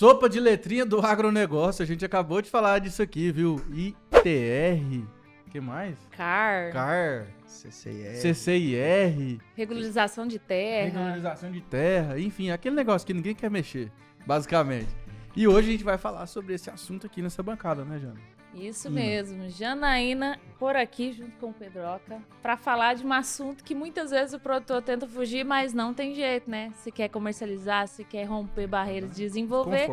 sopa de letrinha do agronegócio. A gente acabou de falar disso aqui, viu? ITR. O que mais? CAR. CCIR. Regularização de terra. Regularização de terra. Enfim, aquele negócio que ninguém quer mexer, basicamente. E hoje a gente vai falar sobre esse assunto aqui nessa bancada, né, Jana? Isso mesmo, Janaína por aqui junto com o Pedroca para falar de um assunto que muitas vezes o produtor tenta fugir, mas não tem jeito, né? Se quer comercializar, se quer romper barreiras, desenvolver,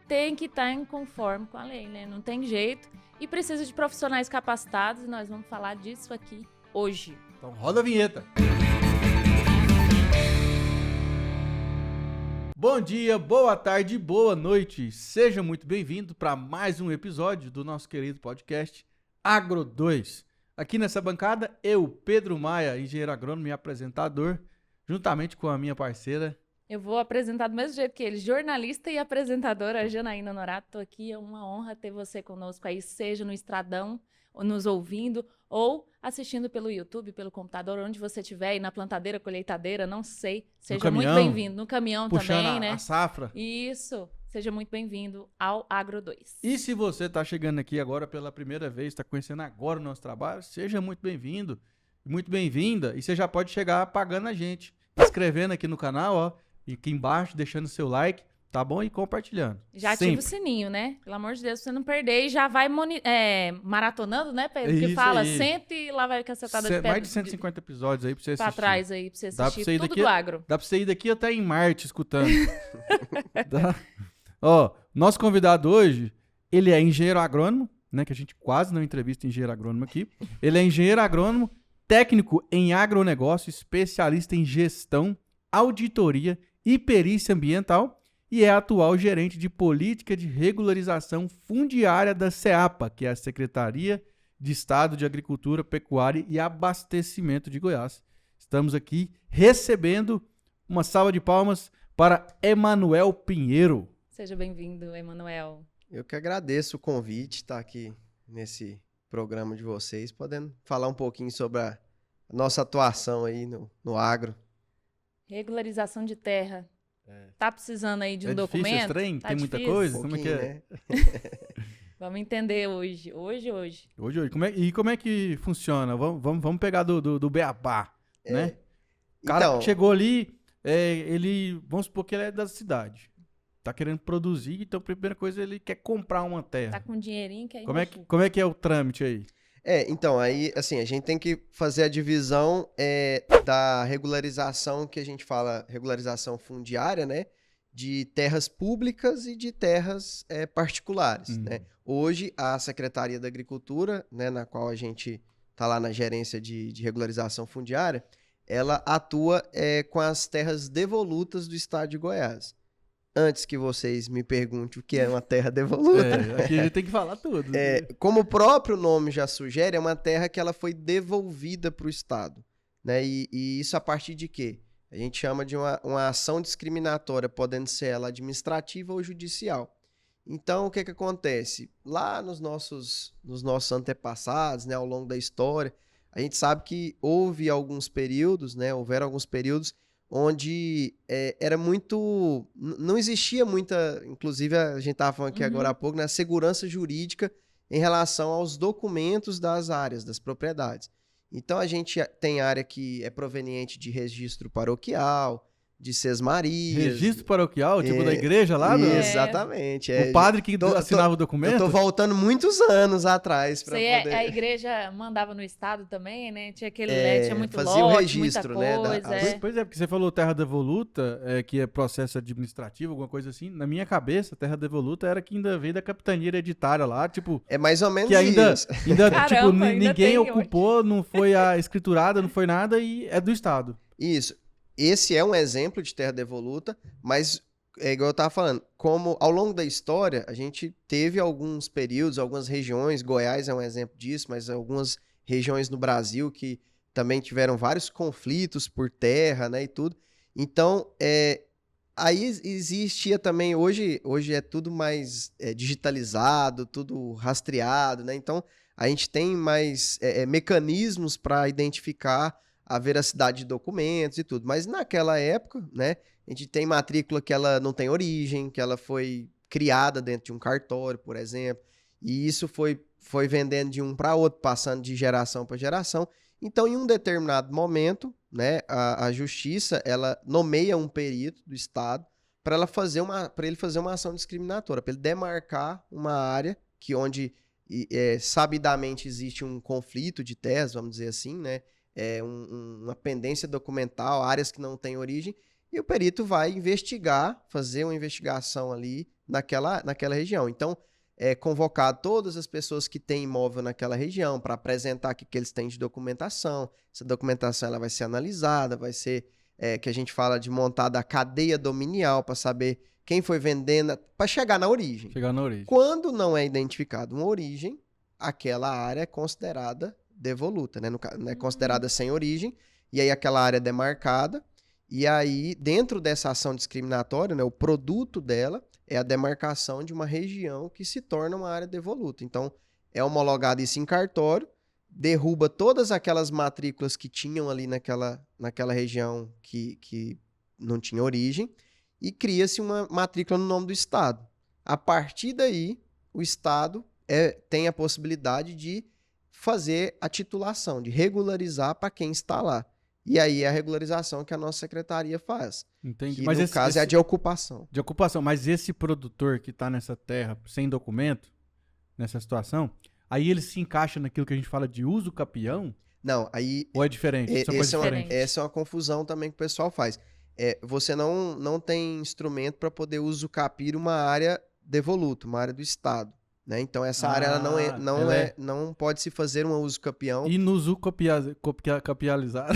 tem que estar em conforme com a lei, né? Não tem jeito e precisa de profissionais capacitados e nós vamos falar disso aqui hoje. Então roda a vinheta. Bom dia, boa tarde, boa noite. Seja muito bem-vindo para mais um episódio do nosso querido podcast Agro 2. Aqui nessa bancada, eu, Pedro Maia, engenheiro agrônomo e apresentador, juntamente com a minha parceira. Eu vou apresentar do mesmo jeito que ele, jornalista e apresentadora Janaína Norato. Estou aqui, é uma honra ter você conosco aí, seja no Estradão, nos ouvindo ou assistindo pelo YouTube, pelo computador, onde você estiver, aí na plantadeira, colheitadeira, não sei. Seja muito bem-vindo. No caminhão também, né? A safra. Isso. Seja muito bem-vindo ao Agro 2. E se você está chegando aqui agora pela primeira vez, está conhecendo agora o nosso trabalho, seja muito bem-vindo, muito bem-vinda. E você já pode chegar pagando a gente, inscrevendo aqui no canal, ó, e aqui embaixo, deixando seu like. Tá bom? E compartilhando. Já ativa o sininho, né? Pelo amor de Deus, pra você não perder. E já vai maratonando, né, Pedro? Que fala, senta e lá vai cacetada de pedra. Mais de 150 episódios aí pra você assistir. Pra trás aí, pra você assistir tudo do agro. Dá pra você ir daqui até em Marte escutando. Ó, nosso convidado hoje, ele é engenheiro agrônomo, né? Que a gente quase não entrevista engenheiro agrônomo aqui. Ele é engenheiro agrônomo, técnico em agronegócio, especialista em gestão, auditoria e perícia ambiental. E é atual gerente de política de regularização fundiária da SEAPA, que é a Secretaria de Estado de Agricultura, Pecuária e Abastecimento de Goiás. Estamos aqui recebendo uma salva de palmas para Emanuel Pinheiro. Seja bem-vindo, Emanuel. Eu que agradeço o convite, estar aqui nesse programa de vocês, podendo falar um pouquinho sobre a nossa atuação aí no agro. Regularização de terra. Tá precisando aí de um documento? Trem? Tá tem difícil? muita coisa? Como é que é? Né? Vamos entender hoje. Hoje. Como é que funciona? Vamos pegar do beabá, né? O cara Então, chegou ali, vamos supor que ele é da cidade. Tá querendo produzir, então a primeira coisa ele quer comprar uma terra. Tá com dinheirinho, quer ir Como é que é o trâmite aí? Então, aí, assim, a gente tem que fazer a divisão da regularização, que a gente fala regularização fundiária, né? De terras públicas e de terras particulares, né? Hoje, a Secretaria da Agricultura, né, na qual a gente está lá na gerência de regularização fundiária, ela atua com as terras devolutas do estado de Goiás. Antes que vocês me perguntem o que é uma terra devoluta. Aqui a gente tem que falar tudo. Como o próprio nome já sugere, é uma terra que ela foi devolvida para o Estado. Né? E isso a partir de quê? A gente chama de uma ação discriminatória, podendo ser ela administrativa ou judicial. Então, o que acontece? Lá nos nossos antepassados, né, ao longo da história, a gente sabe que houveram alguns períodos onde era muito... Não existia muita... Inclusive, a gente estava falando aqui agora há pouco, né? Segurança jurídica em relação aos documentos das áreas, das propriedades. Então, a gente tem área que é proveniente de registro paroquial, de sesmarias. Registro paroquial, tipo da igreja lá? Exatamente. O padre que assinava o documento? Eu tô voltando muitos anos atrás para poder... A igreja mandava no estado também, né? Tinha aquele tinha muito fazia lote, o registro, muita né? coisa. Pois é, porque você falou terra devoluta, que é processo administrativo, alguma coisa assim. Na minha cabeça, terra devoluta era que ainda veio da capitania hereditária lá, tipo... É mais ou menos que ainda, isso. Caramba, tipo, ninguém ocupou, não foi escriturada, não foi nada e é do estado. Isso. Esse é um exemplo de terra devoluta, mas é igual eu estava falando, como ao longo da história a gente teve alguns períodos, algumas regiões, Goiás é um exemplo disso, mas algumas regiões no Brasil que também tiveram vários conflitos por terra, né, e tudo. Então, aí existia também, hoje é tudo mais digitalizado, tudo rastreado, né, então a gente tem mais mecanismos para identificar a veracidade de documentos e tudo. Mas naquela época, né, a gente tem matrícula que ela não tem origem, que ela foi criada dentro de um cartório, por exemplo, e isso foi vendendo de um para outro, passando de geração para geração. Então, em um determinado momento, né, a justiça ela nomeia um perito do Estado para ele fazer uma ação discriminatória, para ele demarcar uma área que onde sabidamente existe um conflito de terras, vamos dizer assim, né, uma pendência documental, áreas que não têm origem, e o perito vai investigar, fazer uma investigação ali naquela região. Então, convocar todas as pessoas que têm imóvel naquela região para apresentar o que eles têm de documentação. Essa documentação ela vai ser analisada, vai ser, que a gente fala de montar da cadeia dominial para saber quem foi vendendo, para chegar na origem. Chegar na origem. Quando não é identificado uma origem, aquela área é considerada devoluta, né? É considerada sem origem, e aí aquela área é demarcada, e aí dentro dessa ação discriminatória, né, o produto dela é a demarcação de uma região que se torna uma área devoluta. Então, é homologado isso em cartório, derruba todas aquelas matrículas que tinham ali naquela região que não tinha origem e cria-se uma matrícula no nome do Estado. A partir daí, o Estado tem a possibilidade de fazer a titulação, de regularizar para quem está lá. E aí é a regularização que a nossa secretaria faz. Entendi. Que, mas no caso, é a de ocupação. De ocupação. Mas esse produtor que está nessa terra sem documento, nessa situação, aí ele se encaixa naquilo que a gente fala de uso capião? Não, aí... Ou é diferente? Essa é uma confusão também que o pessoal faz. Você não tem instrumento para poder usufruir uma área devoluta, uma área do Estado. Né? Então, essa área ela não pode se fazer um uso capião. E no uso capializado?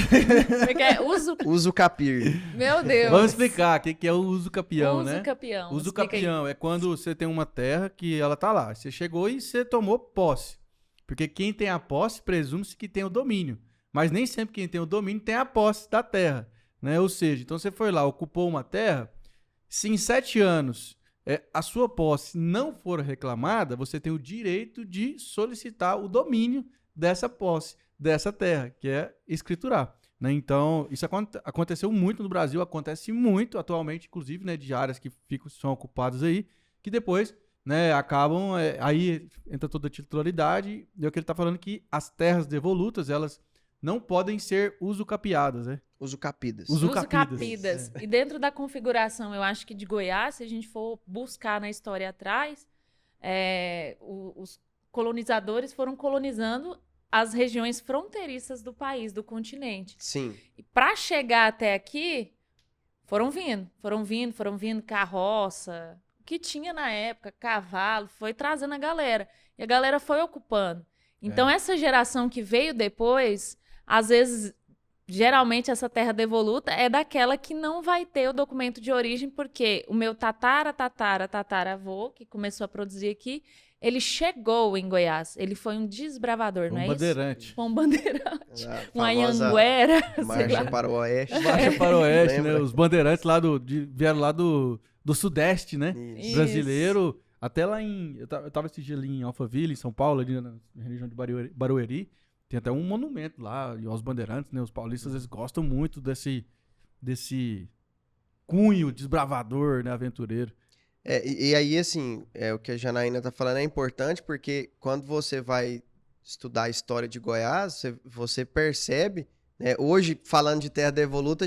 Uso capir. Meu Deus. Vamos explicar o que é o uso capião, né? Uso capião. Uso capião é quando você tem uma terra que ela tá lá. Você chegou e você tomou posse. Porque quem tem a posse presume-se que tem o domínio. Mas nem sempre quem tem o domínio tem a posse da terra. Né? Ou seja, então você foi lá, ocupou uma terra, se em 7 anos... a sua posse não for reclamada, você tem o direito de solicitar o domínio dessa posse, dessa terra, que é escriturar. Né? Então, isso aconteceu muito no Brasil, acontece muito atualmente, inclusive, né, de áreas que são ocupadas aí, que depois, né, acabam, aí entra toda a titularidade, e é o que ele está falando que as terras devolutas, elas não podem ser usucapiadas, né? Usucapidas. Usucapidas. E dentro da configuração, eu acho que de Goiás, se a gente for buscar na história atrás, os colonizadores foram colonizando as regiões fronteiriças do país, do continente. Sim. E para chegar até aqui, foram vindo, carroça, o que tinha na época, cavalo, foi trazendo a galera. E a galera foi ocupando. Então, essa geração que veio depois, às vezes... Geralmente, essa terra devoluta é daquela que não vai ter o documento de origem, porque o meu tataravô, que começou a produzir aqui, ele chegou em Goiás. Ele foi um desbravador, não é bandeirante. isso? Foi um bandeirante. Um anhanguera. Marcha para o oeste. Marcha para o oeste, né? Os bandeirantes vieram lá do Sudeste, né? Isso. Brasileiro. Até lá eu tava esse dia ali em Alphaville, em São Paulo, ali na região de Barueri. Tem até um monumento lá, e aos bandeirantes, né? Os paulistas, eles gostam muito desse cunho desbravador, né? Aventureiro. E aí, assim, o que a Janaína tá falando é importante, porque quando você vai estudar a história de Goiás, você percebe, né? Hoje, falando de terra devoluta,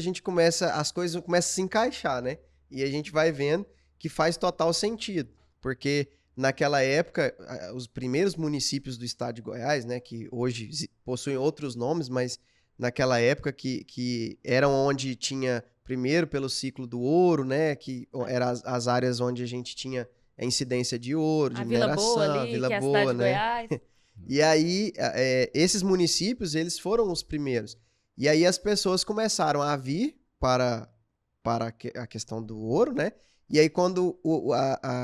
as coisas começam a se encaixar, né? E a gente vai vendo que faz total sentido, porque... Naquela época, os primeiros municípios do estado de Goiás, né, que hoje possuem outros nomes, mas naquela época que eram onde tinha, primeiro pelo ciclo do ouro, né, que eram as áreas onde a gente tinha a incidência de ouro, de mineração, Vila Boa, né? Goiás. E aí, esses municípios, eles foram os primeiros. E aí as pessoas começaram a vir para a questão do ouro, né, e aí quando o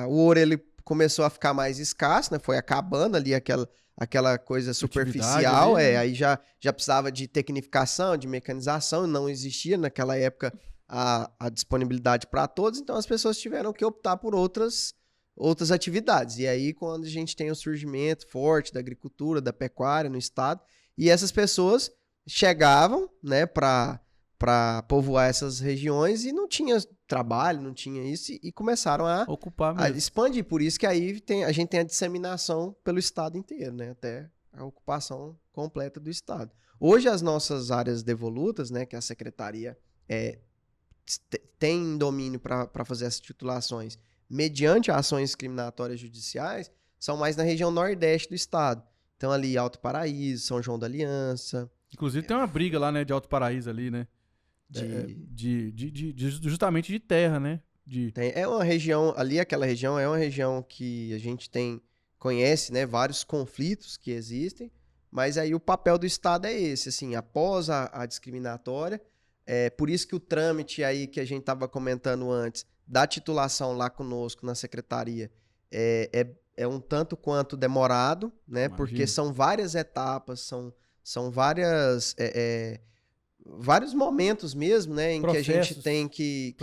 ouro, ele começou a ficar mais escasso, né? Foi acabando ali aquela coisa superficial, aí já precisava de tecnificação, de mecanização, não existia naquela época a disponibilidade para todos, então as pessoas tiveram que optar por outras atividades. E aí quando a gente tem o surgimento forte da agricultura, da pecuária no estado, e essas pessoas chegavam, né, para para povoar essas regiões e não tinha trabalho, não tinha isso, e começaram a Ocupar a mesmo. expandir. Por isso que aí a gente tem a disseminação pelo estado inteiro, né? Até a ocupação completa do estado. Hoje as nossas áreas devolutas, né, que a secretaria tem domínio para fazer essas titulações mediante ações discriminatórias judiciais, são mais na região nordeste do estado. Então ali Alto Paraíso, São João da Aliança. Inclusive tem uma briga lá, né, de Alto Paraíso ali, né? Justamente de terra, né? É uma região, ali aquela região é uma região que a gente conhece, né, vários conflitos que existem, mas aí o papel do Estado é esse, assim, após a discriminatória, por isso que o trâmite aí que a gente estava comentando antes, da titulação lá conosco na secretaria, é um tanto quanto demorado, né, porque são várias etapas, são vários momentos mesmo, né, em Processos, que a gente tem que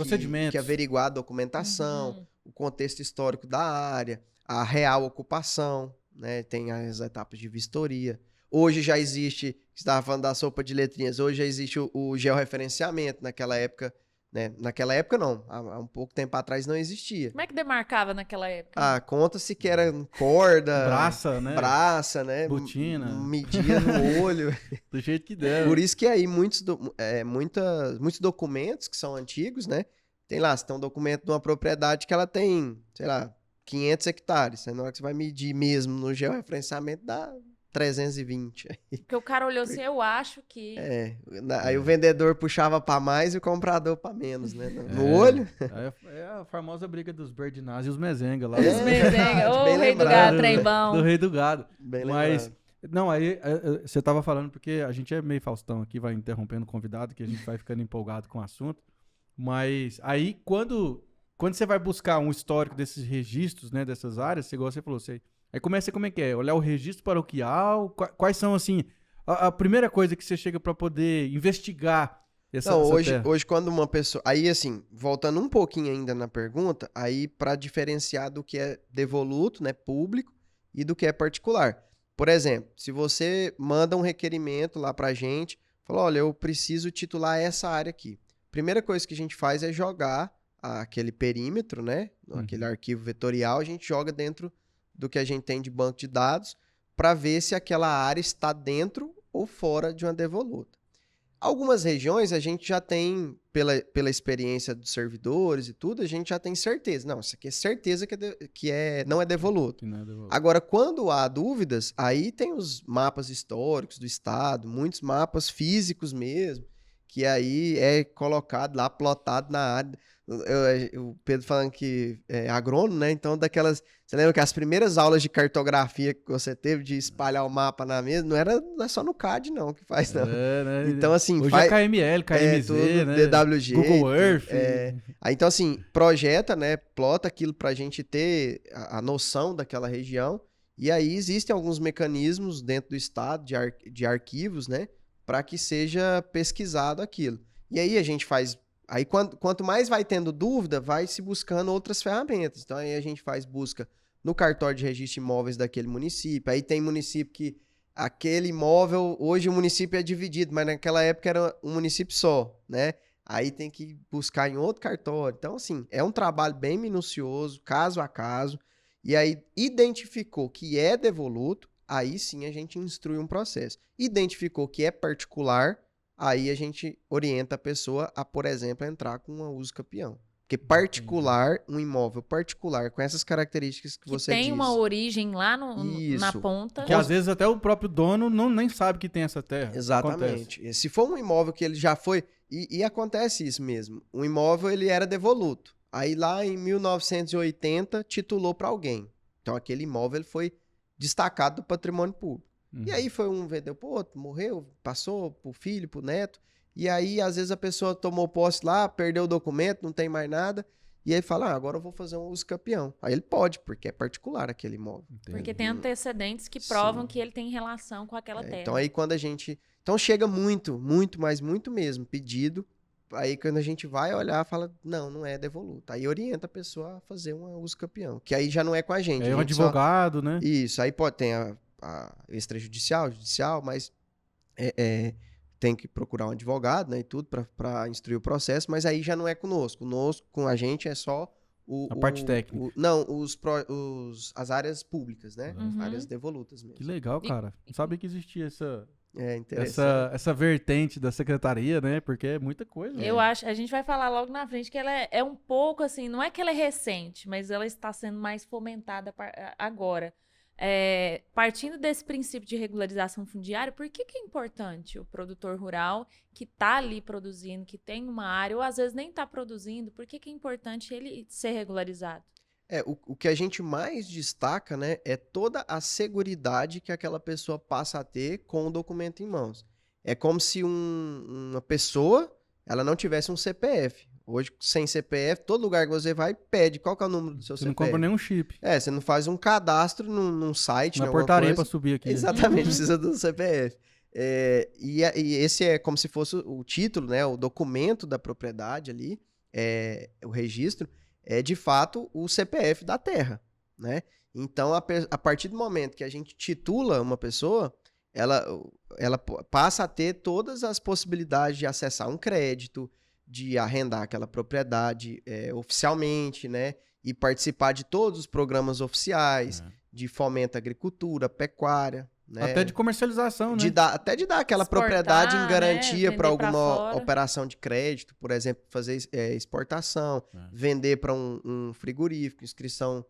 averiguar a documentação, o contexto histórico da área, a real ocupação, né, tem as etapas de vistoria. Hoje já existe, você estava falando da sopa de letrinhas, hoje já existe o georreferenciamento, naquela época, né, naquela época não, há um pouco tempo atrás não existia. Como é que demarcava naquela época? Conta-se que era corda, braça, né, botina, media no olho. Do jeito que der. Por isso que aí muitos documentos que são antigos, né, tem lá, você tem um documento de uma propriedade que ela tem, sei lá, 500 hectares, na hora que você vai medir mesmo no georreferenciamento dá 320. Porque o cara olhou assim, eu acho que... Aí o vendedor puxava pra mais e o comprador pra menos, né? No olho. É a famosa briga dos Berdinazzi e os Mezenga lá. Os Mezenga, o rei do gado, trembão. Do rei do gado. Bem Mas, lembrado. não, aí você tava falando, porque a gente é meio Faustão aqui, vai interrompendo o convidado, que a gente vai ficando empolgado com o assunto. Mas aí, quando você vai buscar um histórico desses registros, né, dessas áreas, igual você falou, aí começa como é que é? Olhar o registro paroquial, quais são, assim, a primeira coisa que você chega para poder investigar essa terra? Hoje quando uma pessoa... Aí, assim, voltando um pouquinho ainda na pergunta, aí para diferenciar do que é devoluto, né, público, e do que é particular. Por exemplo, se você manda um requerimento lá pra gente, fala, olha, eu preciso titular essa área aqui. Primeira coisa que a gente faz é jogar aquele perímetro, né, aquele arquivo vetorial, a gente joga dentro do que a gente tem de banco de dados para ver se aquela área está dentro ou fora de uma devoluta. Algumas regiões a gente já tem, pela experiência dos servidores e tudo, a gente já tem certeza. Não, isso aqui é certeza não é devoluto. Agora, quando há dúvidas, aí tem os mapas históricos do estado, muitos mapas físicos mesmo, que aí é colocado lá, plotado na área. O Pedro falando que é agrônomo, né? Então, você lembra que as primeiras aulas de cartografia que você teve de espalhar o mapa na mesa, não é só no CAD, não, que faz, não. Né? Então, assim... Hoje é KML, KMZ, tudo, né? DWG. Google Earth. Aí, então, assim, projeta, né? Plota aquilo pra gente ter a noção daquela região. E aí, existem alguns mecanismos dentro do estado de arquivos, né? Para que seja pesquisado aquilo. E aí, a gente faz... Aí, quanto mais vai tendo dúvida, vai se buscando outras ferramentas. Então, aí a gente faz busca no cartório de registro de imóveis daquele município. Aí tem município que aquele imóvel, hoje o município é dividido, mas naquela época era um município só, né? Aí tem que buscar em outro cartório. Então, assim, é um trabalho bem minucioso, caso a caso. E aí, identificou que é devoluto, aí sim a gente instrui um processo. Identificou que é particular... Aí a gente orienta a pessoa a, por exemplo, entrar com uma uso capião. Porque particular, um imóvel particular, com essas características que você tem disse. uma origem lá na ponta. Que às vezes até o próprio dono nem sabe que tem essa terra. Exatamente. Acontece. Se for um imóvel que ele já foi... E acontece isso mesmo. Um imóvel, ele era devoluto. Aí lá em 1980, titulou para alguém. Então aquele imóvel ele foi destacado do patrimônio público. E aí foi um vendeu pro outro, morreu, passou pro filho, pro neto. E aí, às vezes, a pessoa tomou posse lá, perdeu o documento, não tem mais nada. E aí fala, agora eu vou fazer um uso capião. Aí ele pode, porque é particular aquele imóvel. Porque tem antecedentes que provam que ele tem relação com aquela terra. Então aí quando a gente... Então chega muito, mas muito mesmo, pedido. Aí quando a gente vai olhar, fala, não é devoluto. Aí orienta a pessoa a fazer um uso capião. Que aí já não é com a gente. É um advogado, né? Isso, aí pode ter a extrajudicial, judicial, mas tem que procurar um advogado, né, e tudo para instruir o processo, mas aí já não é conosco. Com a gente é só A parte técnica. não, as áreas públicas, né? Uhum. Áreas devolutas mesmo. Que legal, cara. Não sabia que existia Interessante. essa vertente da secretaria, né? Porque é muita coisa. Eu acho, a gente vai falar logo na frente que ela é um pouco assim, não é que ela é recente, mas ela está sendo mais fomentada agora. Partindo desse princípio de regularização fundiária, por que é importante o produtor rural que está ali produzindo, que tem uma área, ou às vezes nem está produzindo, por que é importante ele ser regularizado? O que a gente mais destaca, né, é toda a seguridade que aquela pessoa passa a ter com o documento em mãos. É como se uma pessoa, ela não tivesse um CPF. Hoje, sem CPF, todo lugar que você vai, pede qual que é o número do seu Você CPF. não compra nenhum chip. Você não faz um cadastro num site, Na alguma portaria coisa. pra subir aqui. Exatamente, precisa do CPF. E esse é como se fosse o título, né, o documento da propriedade ali, o registro, é de fato o CPF da terra, né? Então, a partir do momento que a gente titula uma pessoa, ela passa a ter todas as possibilidades de acessar um crédito, de arrendar aquela propriedade oficialmente, né? E participar de todos os programas oficiais, de fomento à agricultura, pecuária, né? Até de comercialização, né? Até de dar aquela Exportar, propriedade em garantia né? para Vender pra alguma fora. operação de crédito, por exemplo, fazer exportação, vender para um frigorífico, inscrição,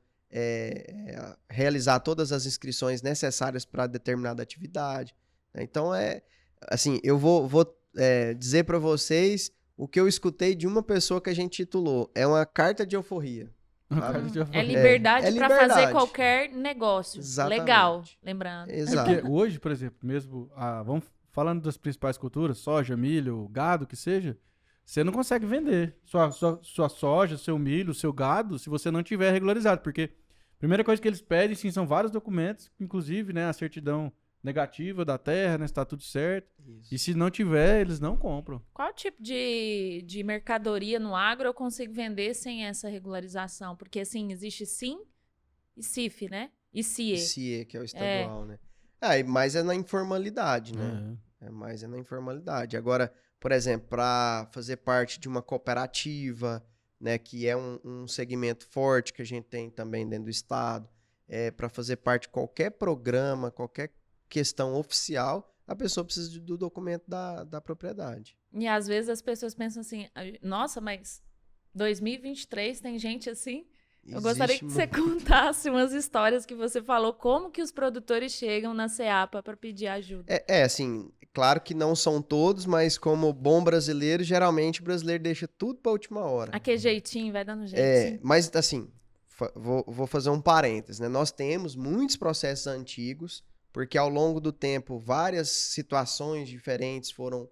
realizar todas as inscrições necessárias para determinada atividade. Então, assim, eu vou dizer para vocês o que eu escutei de uma pessoa que a gente titulou. É uma carta de euforia. É liberdade É para liberdade. fazer qualquer negócio. Exatamente. Legal, lembrando. Exato. Porque hoje, por exemplo, mesmo, vamos falando das principais culturas, soja, milho, gado, que seja, você não consegue vender sua soja, seu milho, seu gado, se você não tiver regularizado. Porque a primeira coisa que eles pedem, sim, são vários documentos, inclusive, né, a certidão negativa da terra, né, se tá tudo certo. Isso. E se não tiver, eles não compram. Qual tipo de mercadoria no agro eu consigo vender sem essa regularização? Porque, assim, existe SIM e CIF, né? E CIE. CIE, que é o estadual, né? Mas é na informalidade, né? Mais na informalidade. Agora, por exemplo, para fazer parte de uma cooperativa, né, que é um segmento forte que a gente tem também dentro do estado, para fazer parte de qualquer programa, qualquer questão oficial, a pessoa precisa do documento da propriedade. E às vezes as pessoas pensam assim, nossa, mas 2023 tem gente assim? Eu gostaria que você contasse umas histórias que você falou, como que os produtores chegam na CEAPA para pedir ajuda. Assim, claro que não são todos, mas como bom brasileiro, geralmente o brasileiro deixa tudo para a última hora. Aquele jeitinho, vai dando jeito. Mas assim, vou fazer um parênteses, né? Nós temos muitos processos antigos, porque ao longo do tempo várias situações diferentes foram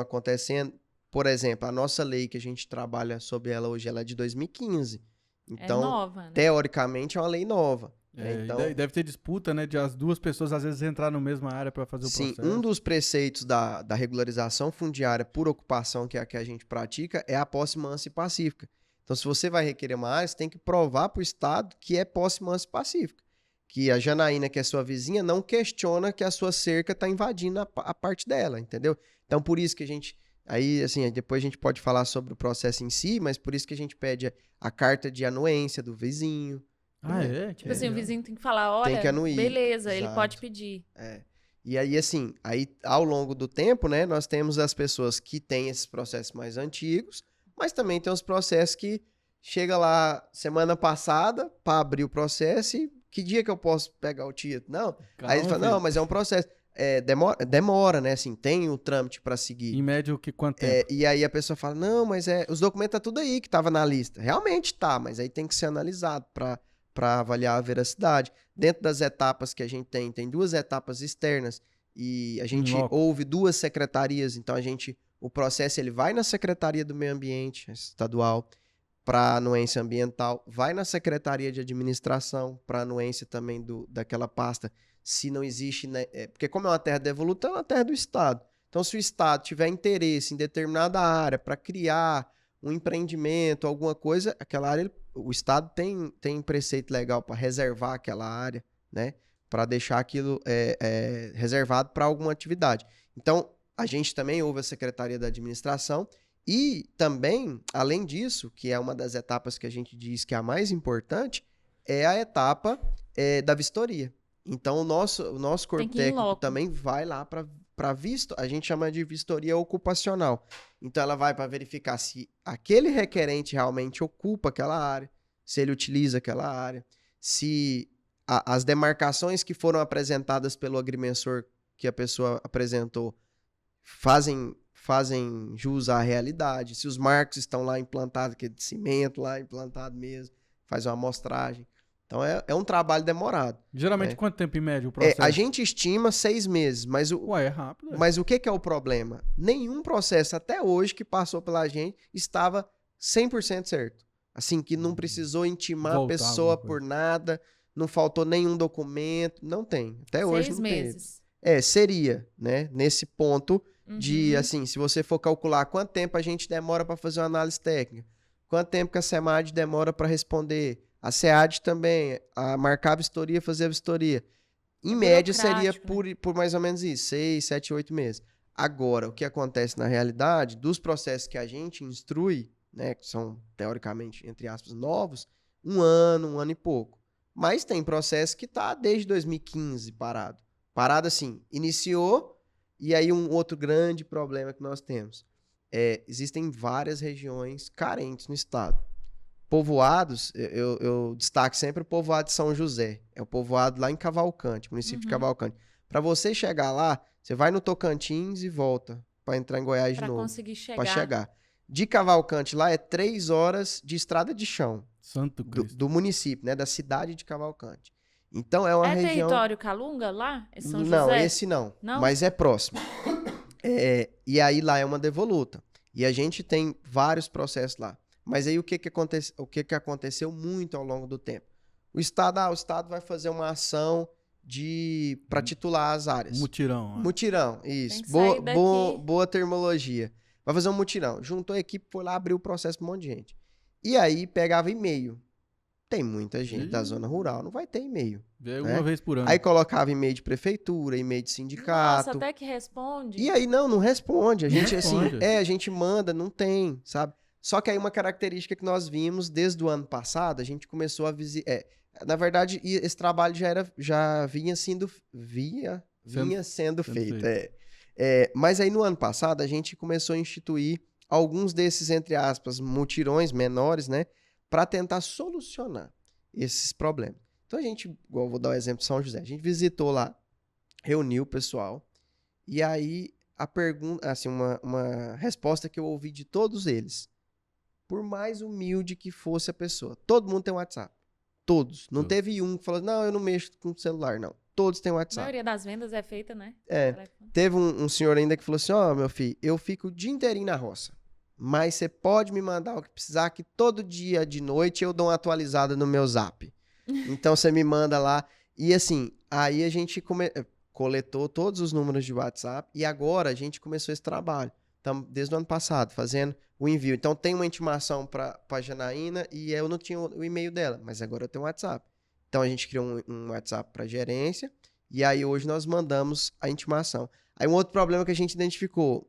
acontecendo. Por exemplo, a nossa lei que a gente trabalha sobre ela hoje, ela é de 2015. Então, nova, né? Teoricamente, é uma lei nova. Então, deve ter disputa, né, de as duas pessoas às vezes entrar na mesma área para fazer o processo. Sim, um dos preceitos da regularização fundiária por ocupação, que é a que a gente pratica, é a posse mansa e pacífica. Então, se você vai requerer uma área, você tem que provar para o Estado que é posse mansa e pacífica. Que a Janaína, que é sua vizinha, não questiona que a sua cerca está invadindo a parte dela, entendeu? Então, por isso que a gente... Aí, assim, depois a gente pode falar sobre o processo em si, mas por isso que a gente pede a carta de anuência do vizinho. Tipo assim, o vizinho tem que falar, olha, tem que anuir. Beleza, Exato. ele pode pedir. E aí, assim, ao longo do tempo, né, nós temos as pessoas que têm esses processos mais antigos, mas também tem os processos que chega lá semana passada para abrir o processo e que dia que eu posso pegar o título? Não. Aí ele fala, não, mas é um processo. Demora, né? Assim, tem o trâmite para seguir. Em média, quanto tempo? E aí a pessoa fala, não, mas os documentos tá tudo aí que tava na lista. Realmente tá, mas aí tem que ser analisado para avaliar a veracidade. Dentro das etapas que a gente tem 2 etapas externas e a gente ouve 2 secretarias, então o processo ele vai na Secretaria do Meio Ambiente estadual para anuência ambiental, vai na Secretaria de Administração para anuência também daquela pasta, se não existe, né? Porque como é uma terra devoluta, é uma terra do Estado. Então, se o Estado tiver interesse em determinada área para criar um empreendimento, alguma coisa, aquela área, o Estado tem preceito legal para reservar aquela área, né? Para deixar aquilo reservado para alguma atividade. Então, A gente também ouve a Secretaria da Administração e também, além disso, que é uma das etapas que a gente diz que é a mais importante, é a etapa da vistoria. Então, o nosso corpo que ir em técnico loco. também vai lá para a gente chama de vistoria ocupacional. Então, ela vai para verificar se aquele requerente realmente ocupa aquela área, se ele utiliza aquela área, se as demarcações que foram apresentadas pelo agrimensor que a pessoa apresentou fazem jus à realidade, se os marcos estão lá implantados, que é de cimento lá implantado mesmo, faz uma amostragem. Então, é um trabalho demorado. Geralmente, quanto tempo em média o processo? A gente estima 6 meses, mas Ué, é rápido. mas o que é o problema? Nenhum processo até hoje que passou pela gente estava 100% certo. Assim, que não precisou intimar a pessoa por nada, não faltou nenhum documento, não tem. Até hoje não 6 meses. seria, né? Nesse ponto de, assim, se você for calcular quanto tempo a gente demora para fazer uma análise técnica, quanto tempo que a SEMAD demora para responder, a SEAD também, a marcar a vistoria, fazer a vistoria. Em média, seria por mais ou menos isso, 6, 7, 8 meses. Agora, o que acontece na realidade, dos processos que a gente instrui, né, que são, teoricamente, entre aspas, novos, 1 ano e pouco. Mas tem processo que está desde 2015 parado. Parado assim, iniciou, e aí um outro grande problema que nós temos. Existem várias regiões carentes no estado. Povoados, eu destaco sempre o povoado de São José. É o povoado lá em Cavalcante, município de Cavalcante. Para você chegar lá, você vai no Tocantins e volta para entrar em Goiás de novo. Para conseguir chegar. Para chegar. De Cavalcante lá é 3 horas de estrada de chão. Santo Cristo. Do município, né? Da cidade de Cavalcante. Então é uma região... É território Calunga lá? É São José? Não, esse não. Mas é próximo. E aí lá é uma devoluta. E a gente tem vários processos lá. Mas aí o que aconteceu muito ao longo do tempo? O Estado vai fazer uma ação para titular as áreas. Mutirão. Mutirão, isso. Boa terminologia. Vai fazer um mutirão. Juntou a equipe, foi lá, abriu o processo para um monte de gente. E aí pegava e-mail. Tem muita gente da zona rural, não vai ter e-mail. Uma vez por ano. Aí colocava e-mail de prefeitura, e-mail de sindicato. Nossa, até que responde. E aí não responde. A gente a gente manda, não tem, sabe? Só que aí uma característica que nós vimos desde o ano passado, a gente começou a visitar. Na verdade, esse trabalho já vinha sendo feito. Mas aí no ano passado a gente começou a instituir alguns desses, entre aspas, mutirões menores, né? Para tentar solucionar esses problemas. Então a gente, igual eu vou dar o exemplo de São José, a gente visitou lá, reuniu o pessoal, e aí a pergunta, assim, uma resposta que eu ouvi de todos eles. Por mais humilde que fosse a pessoa. Todo mundo tem WhatsApp. Todos. Não teve um que falou, não, eu não mexo com celular, não. Todos têm WhatsApp. A maioria das vendas é feita, né? Teve um senhor ainda que falou assim, meu filho, eu fico o dia inteirinho na roça. Mas você pode me mandar o que precisar, que todo dia de noite eu dou uma atualizada no meu Zap. Então você me manda lá. E assim, aí a gente coletou todos os números de WhatsApp e agora a gente começou esse trabalho. Estamos desde o ano passado fazendo o envio. Então tem uma intimação para a Janaína e eu não tinha o e-mail dela, mas agora eu tenho um WhatsApp. Então a gente criou um WhatsApp para gerência e aí hoje nós mandamos a intimação. Aí um outro problema que a gente identificou,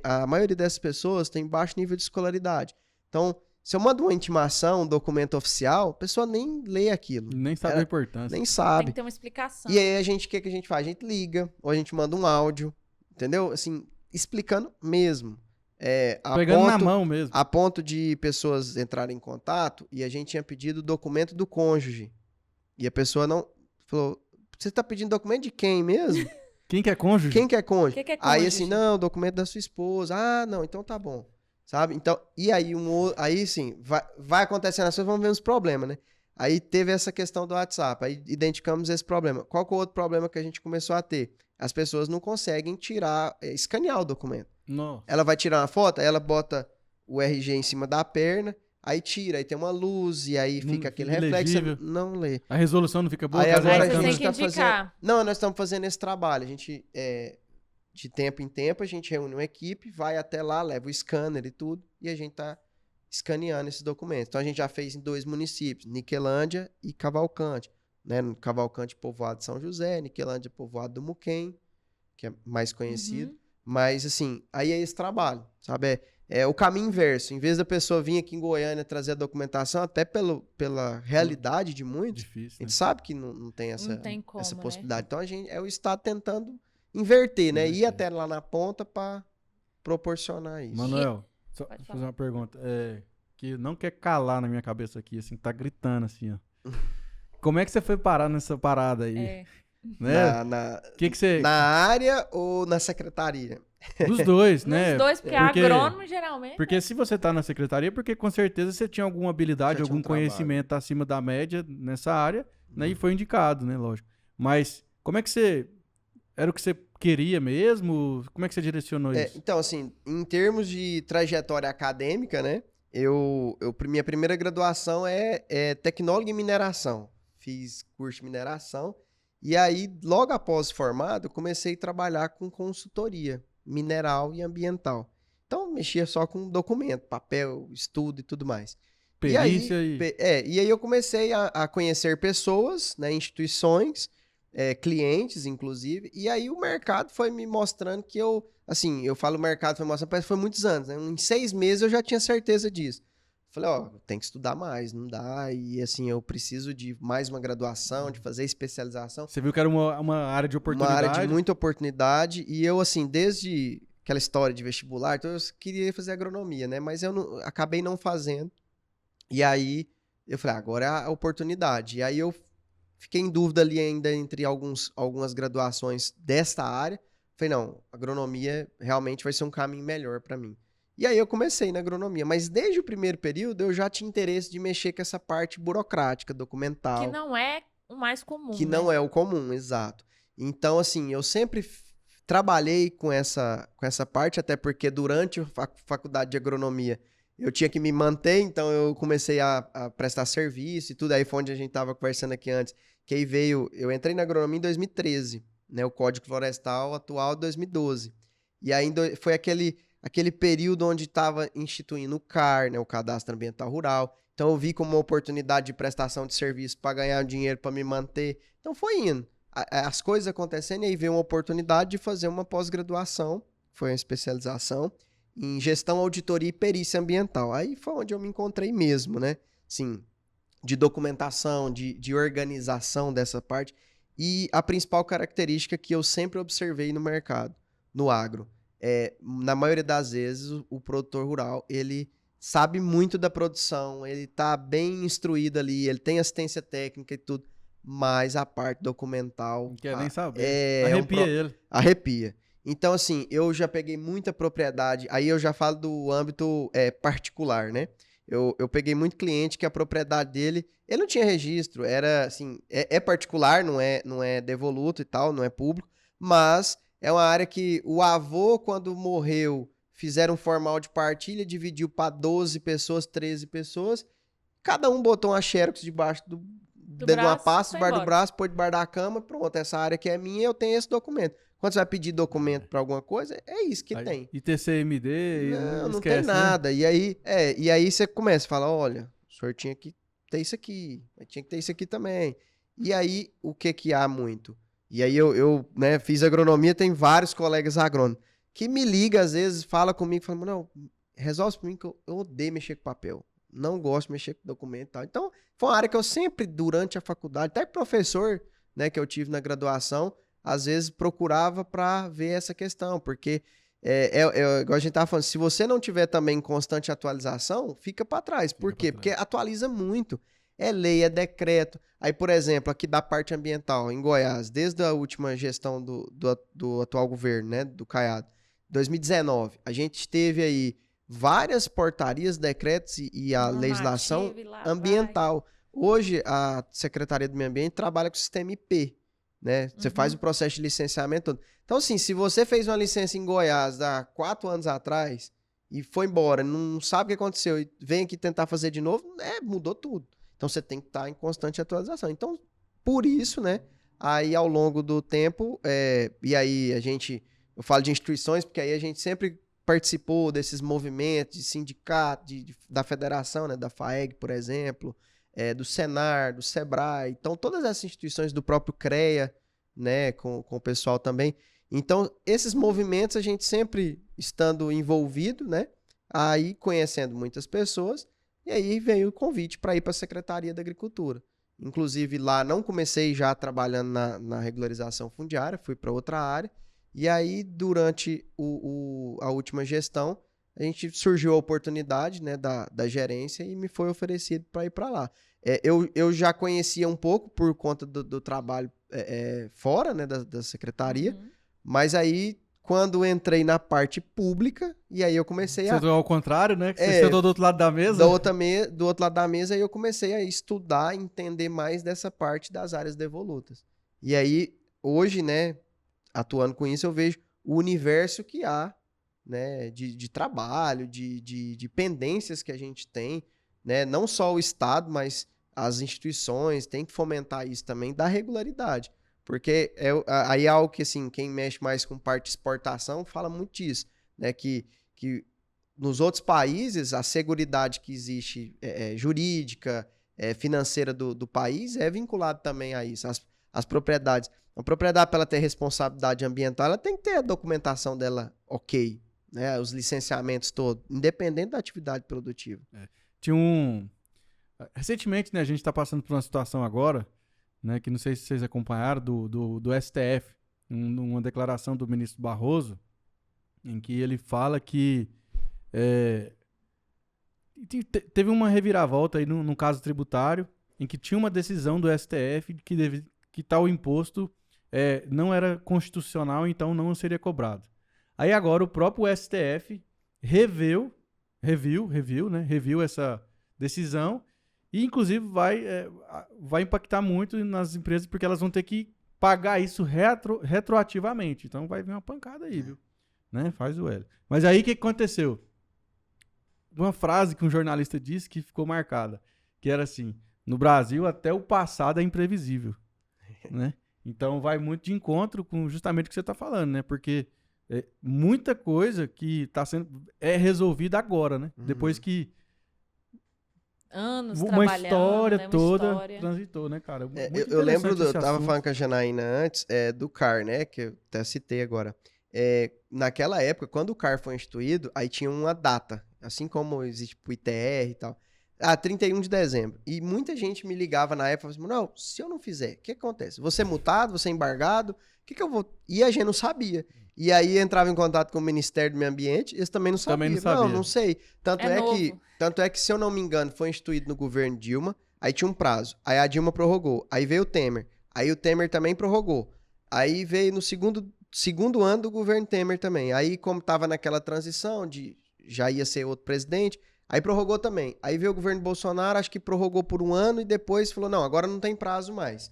a maioria dessas pessoas tem baixo nível de escolaridade. Então, se eu mando uma intimação, um documento oficial, a pessoa nem lê aquilo. Nem sabe a importância. Nem sabe. Tem que ter uma explicação. E aí o que a gente faz? A gente liga ou a gente manda um áudio, entendeu? Assim, explicando mesmo. Pegando na mão mesmo. A ponto de pessoas entrarem em contato e a gente tinha pedido o documento do cônjuge. E a pessoa não... Falou, você tá pedindo documento de quem mesmo? Quem que é cônjuge? Quem que é cônjuge? Que é cônjuge? Aí assim, não, documento da sua esposa. Ah, não, então tá bom. Sabe? Então, e aí, aí sim, vai acontecendo as coisas, vamos ver os problemas, né? Aí teve essa questão do WhatsApp, aí identificamos esse problema. Qual que é o outro problema que a gente começou a ter? As pessoas não conseguem escanear o documento. Nossa. Ela vai tirar uma foto, aí ela bota o RG em cima da perna, aí tira, aí tem uma luz, e aí fica aquele reflexo, não lê. A resolução não fica boa. Aí agora a gente tá fazendo... Não, nós estamos fazendo esse trabalho. A gente, de tempo em tempo, a gente reúne uma equipe, vai até lá, leva o scanner e tudo, e a gente tá escaneando esses documentos. Então a gente já fez em 2 municípios, Niquelândia e Cavalcante. Né? No Cavalcante, povoado de São José, Niquelândia, povoado do Muquem, que é mais conhecido. Mas, assim, aí é esse trabalho, sabe? É o caminho inverso. Em vez da pessoa vir aqui em Goiânia trazer a documentação, até pela realidade de muitos, a Difícil, né? gente sabe que não tem Não tem como, essa né? possibilidade. Então, é o Estado tentando inverter, né? Ir Inverter. até lá na ponta para proporcionar isso. Manuel, só Pode deixa eu falar. fazer uma pergunta. Que não quer calar na minha cabeça aqui, assim, tá gritando assim, ó. Como é que você foi parar nessa parada aí? É. Né? Que você... Na área ou na secretaria? Dos dois, né? Nos dois, porque agrônomo geralmente. Porque se você tá na secretaria, porque com certeza você tinha alguma habilidade, Já tinha algum um trabalho. conhecimento acima da média nessa área, né? E foi indicado, né? Lógico. Mas como é que você... Era o que você queria mesmo? Como é que você direcionou isso? Então, assim, em termos de trajetória acadêmica, né? Minha primeira graduação é tecnólogo em mineração. Fiz curso de mineração. E aí, logo após formado, eu comecei a trabalhar com consultoria mineral e ambiental. Então, mexia só com documento, papel, estudo e tudo mais. Perícia E aí eu comecei a conhecer pessoas, né, instituições, clientes, inclusive, e aí o mercado foi me mostrando que eu falo mercado foi mostrando, parece que foi muitos anos, né? Em 6 meses eu já tinha certeza disso. Falei, tem que estudar mais, não dá, e assim, eu preciso de mais uma graduação, de fazer especialização. Você viu que era uma área de oportunidade? Uma área de muita oportunidade, e eu, assim, desde aquela história de vestibular, então eu queria fazer agronomia, né? Mas eu acabei não fazendo, e aí eu falei, agora é a oportunidade. E aí eu fiquei em dúvida ali ainda entre algumas graduações desta área. Falei, não, agronomia realmente vai ser um caminho melhor para mim. E aí eu comecei na agronomia, mas desde o primeiro período eu já tinha interesse de mexer com essa parte burocrática, documental. Que não é o mais comum, Que né? não é o comum, exato. Então, assim, eu sempre trabalhei com essa parte, até porque durante a faculdade de agronomia eu tinha que me manter, então eu comecei a prestar serviço e tudo. Aí foi onde a gente estava conversando aqui antes, que aí eu entrei na agronomia em 2013, né, o Código Florestal atual de 2012. E aí foi aquele período onde estava instituindo o CAR, né, o Cadastro Ambiental Rural. Então eu vi como uma oportunidade de prestação de serviço para ganhar dinheiro para me manter. Então foi indo. As coisas acontecendo e aí veio uma oportunidade de fazer uma pós-graduação, foi uma especialização em gestão, auditoria e perícia ambiental. Aí foi onde eu me encontrei mesmo, né? Sim, de documentação, de organização dessa parte. E a principal característica que eu sempre observei no mercado, no agro, na maioria das vezes, o produtor rural, ele sabe muito da produção, ele tá bem instruído ali, ele tem assistência técnica e tudo, mas a parte documental... Não quer nem saber. Arrepia ele. Arrepia. Então, assim, eu já peguei muita propriedade, aí eu já falo do âmbito particular, né? Eu peguei muito cliente que a propriedade dele, ele não tinha registro, era assim, é particular, não é devoluto e tal, não é público, mas é uma área que o avô, quando morreu, fizeram um formal de partilha, dividiu para 12 pessoas, 13 pessoas, cada um botou uma xerox debaixo dentro de uma pasta, debaixo do braço, pôs debaixo da cama, pronto, essa área que é minha, eu tenho esse documento. Quando você vai pedir documento para alguma coisa, é isso que tem. E TCMD, não esquece, tem nada. Né? E aí você começa a falar, olha, o senhor tinha que ter isso aqui, tinha que ter isso aqui também. E aí, o que há muito? E aí eu né, fiz agronomia, tem vários colegas agrônomos que me ligam, às vezes, fala comigo, falam, não, resolve pra mim que eu odeio mexer com papel. Não gosto de mexer com documento e tal. Então, foi uma área que eu sempre, durante a faculdade, até professor, né, que eu tive na graduação, às vezes procurava para ver essa questão, porque, igual a gente estava falando, se você não tiver também constante atualização, fica para trás. Por quê? Porque atualiza muito. É lei, é decreto. Aí, por exemplo, aqui da parte ambiental, em Goiás, desde a última gestão do atual governo, né, do Caiado, 2019, a gente teve aí várias portarias, decretos e a legislação ambiental. Hoje, a Secretaria do Meio Ambiente trabalha com o sistema IP, né? Você faz o processo de licenciamento todo. Então, assim, se você fez uma licença em Goiás há 4 anos atrás e foi embora, não sabe o que aconteceu e vem aqui tentar fazer de novo, mudou tudo. Então, você tem que estar em constante atualização. Então, por isso, né? Aí, ao longo do tempo, e aí eu falo de instituições, porque aí a gente sempre participou desses movimentos de sindicato, da federação, né? Da FAEG, por exemplo, do Senar, do Sebrae, então todas essas instituições do próprio CREA, né, com o pessoal também. Então, esses movimentos a gente sempre estando envolvido, né? Aí conhecendo muitas pessoas, e aí veio o convite para ir para a Secretaria da Agricultura. Inclusive lá não comecei já trabalhando na regularização fundiária, fui para outra área. E aí durante a última gestão, a gente surgiu a oportunidade, né, da gerência e me foi oferecido para ir para lá. Eu já conhecia um pouco por conta do trabalho fora, né, da secretaria, mas aí quando entrei na parte pública, e aí eu comecei Você ao contrário, né? Que você sentou do outro lado da mesa. Do outro lado da mesa, aí eu comecei a estudar, entender mais dessa parte das áreas devolutas. E aí, hoje, né, atuando com isso, eu vejo o universo que há, né, de trabalho, de pendências que a gente tem, né, não só o Estado, mas as instituições têm que fomentar isso também, da regularidade. Porque aí é algo que, assim, quem mexe mais com parte de exportação fala muito disso, né? Que nos outros países, a seguridade que existe jurídica, financeira do país é vinculada também a isso. As propriedades. A propriedade, para ela ter responsabilidade ambiental, ela tem que ter a documentação dela ok, né? Os licenciamentos todos, independente da atividade produtiva. Recentemente, né, a gente está passando por uma situação agora, né, que não sei se vocês acompanharam, do STF, uma declaração do ministro Barroso, em que ele fala que teve uma reviravolta aí no caso tributário, em que tinha uma decisão do STF que tal imposto não era constitucional, então não seria cobrado. Aí agora o próprio STF reviu essa decisão. E, inclusive, vai impactar muito nas empresas, porque elas vão ter que pagar isso retroativamente. Então, vai vir uma pancada aí, viu? Né? Faz o L. Mas aí, o que aconteceu? Uma frase que um jornalista disse que ficou marcada, que era assim: no Brasil, até o passado é imprevisível. Né? Então, vai muito de encontro com justamente o que você está falando, né? Porque muita coisa que está sendo resolvida agora, né? Depois que anos uma trabalhando, história né? toda transitou, né, cara? Eu lembro, eu tava falando com a Janaína antes, do CAR, né, que eu até citei agora. Naquela época, quando o CAR foi instituído, aí tinha uma data, assim como existe pro ITR e tal. 31 de dezembro. E muita gente me ligava na época e falava assim, não, se eu não fizer, o que acontece? Você é multado, você é embargado, o que eu vou... E a gente não sabia. E aí entrava em contato com o Ministério do Meio Ambiente, eles também não sabiam. Não sei. Tanto é que, se eu não me engano, foi instituído no governo Dilma, aí tinha um prazo. Aí a Dilma prorrogou. Aí veio o Temer. Aí o Temer também prorrogou. Aí veio no segundo ano do governo Temer também. Aí, como tava naquela transição de já ia ser outro presidente, aí prorrogou também. Aí veio o governo Bolsonaro, acho que prorrogou por um ano e depois falou, não, agora não tem prazo mais.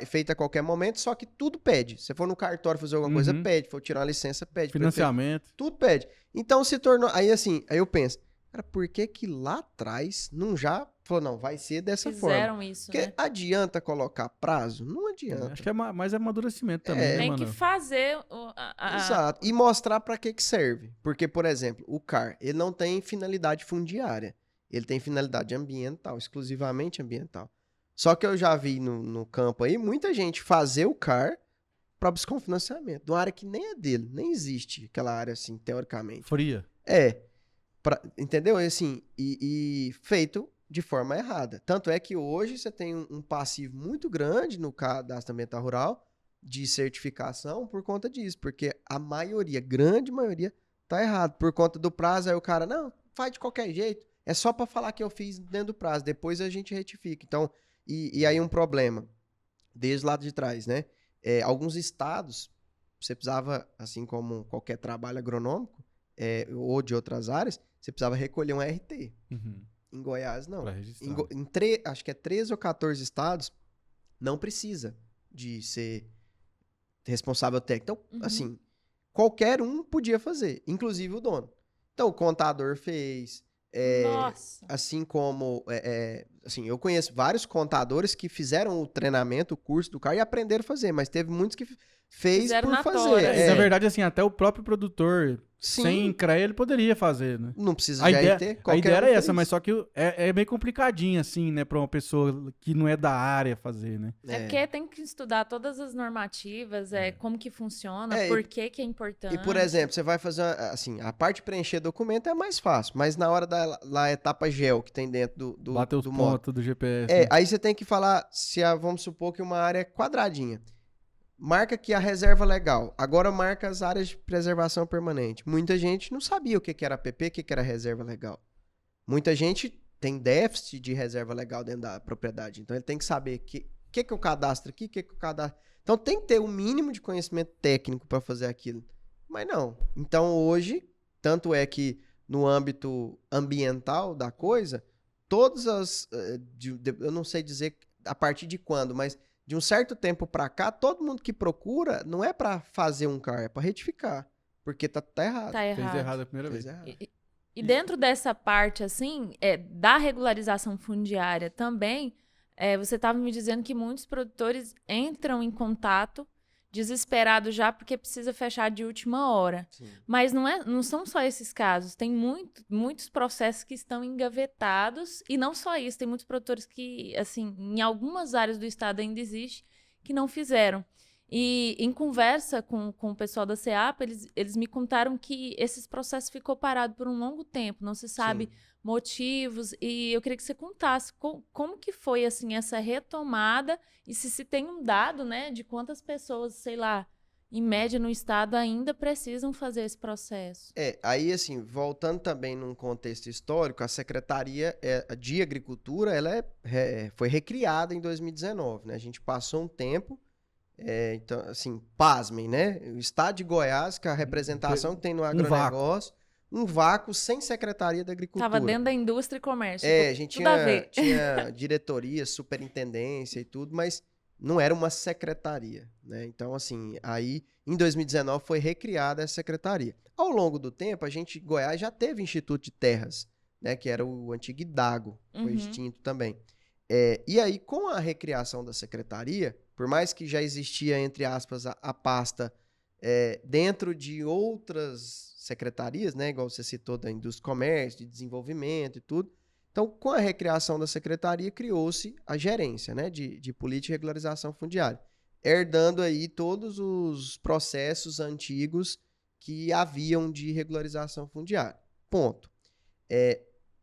Feita a qualquer momento, só que tudo pede. Se for no cartório fazer alguma coisa, pede. Se for tirar uma licença, pede. Financiamento. Tudo pede. Então se tornou... Aí eu penso, cara, por que lá atrás não já falou, não, vai ser dessa forma? Fizeram isso, porque né? Adianta colocar prazo? Não adianta. Acho que é mais amadurecimento também, né, Tem mano? que fazer... Exato. E mostrar pra que serve. Porque, por exemplo, o CAR, ele não tem finalidade fundiária. Ele tem finalidade ambiental, exclusivamente ambiental. Só que eu já vi no campo aí muita gente fazer o CAR para buscar um financiamento de uma área que nem é dele, nem existe aquela área assim, teoricamente. Fria. Entendeu? Assim, e feito de forma errada. Tanto é que hoje você tem um passivo muito grande no cadastro ambiental rural de certificação por conta disso, porque a grande maioria, tá errado. Por conta do prazo, aí o cara, não, faz de qualquer jeito, é só para falar que eu fiz dentro do prazo, depois a gente retifica. Então, e aí um problema, desde o lado de trás, né? Alguns estados, você precisava, assim como qualquer trabalho agronômico, ou de outras áreas, você precisava recolher um RT. Em Goiás, não. Acho que 13 ou 14 estados, não precisa de ser responsável técnico. Então, assim, qualquer um podia fazer, inclusive o dono. Então, o contador fez... Nossa. Assim como assim, eu conheço vários contadores que fizeram o treinamento, o curso do CAR e aprenderam a fazer, mas teve muitos que fez Fizeram por na fazer. tora. Na verdade, assim, até o próprio produtor, Sim. sem CREA, ele poderia fazer, né? Não precisa A de ideia, RT, a qualquer ideia um era fez. essa, mas só que é meio complicadinho, assim, né? Pra uma pessoa que não é da área fazer, né? É porque tem que estudar todas as normativas, como que funciona, É, por que que é importante. E, por exemplo, você vai fazer, assim, a parte de preencher documento é mais fácil, mas na hora da lá, etapa gel que tem dentro Bater os do módulo. pontos do GPS. Né? Aí você tem que falar, vamos supor que uma área é quadradinha. Marca aqui a reserva legal. Agora marca as áreas de preservação permanente. Muita gente não sabia o que era APP, o que era reserva legal. Muita gente tem déficit de reserva legal dentro da propriedade. Então ele tem que saber o que eu cadastro aqui, o que eu cadastro. Então tem que ter um mínimo de conhecimento técnico para fazer aquilo. Mas não. Então hoje, tanto é que no âmbito ambiental da coisa, todas as... eu não sei dizer a partir de quando, mas de um certo tempo para cá, todo mundo que procura não é para fazer um CAR, é para retificar. Porque tá errado. Tá Fez errado. errado a primeira vez. Fez errado. E dentro dessa parte, assim, da regularização fundiária também, você estava me dizendo que muitos produtores entram em contato desesperados já porque precisa fechar de última hora. Sim. Mas não são só esses casos. Tem muitos processos que estão engavetados. E não só isso, tem muitos produtores que, assim, em algumas áreas do estado ainda existe, que não fizeram. E em conversa com o pessoal da CEAP, eles me contaram que esses processos ficou parado por um longo tempo, não se sabe Sim. motivos, e eu queria que você contasse como que foi assim essa retomada e se tem um dado, né, de quantas pessoas, sei lá, em média no estado ainda precisam fazer esse processo. Aí assim, voltando também num contexto histórico, a Secretaria de Agricultura, ela foi recriada em 2019, né? A gente passou um tempo. Então, assim, pasmem, né? O estado de Goiás, que a representação que tem no agronegócio, um vácuo sem Secretaria da Agricultura. Estava dentro da indústria e comércio. A gente tudo a ver. tinha diretoria, superintendência e tudo, mas não era uma secretaria, né? Então, assim, aí em 2019 foi recriada essa secretaria. Ao longo do tempo, Goiás já teve Instituto de Terras, né? Que era o antigo IDAGO, foi extinto também. E aí, com a recriação da secretaria, por mais que já existia, entre aspas, a pasta dentro de outras secretarias, né, igual você citou, da indústria e comércio, de desenvolvimento e tudo. Então, com a recriação da secretaria, criou-se a gerência, né, de política e regularização fundiária, herdando aí todos os processos antigos que haviam de regularização fundiária. Ponto.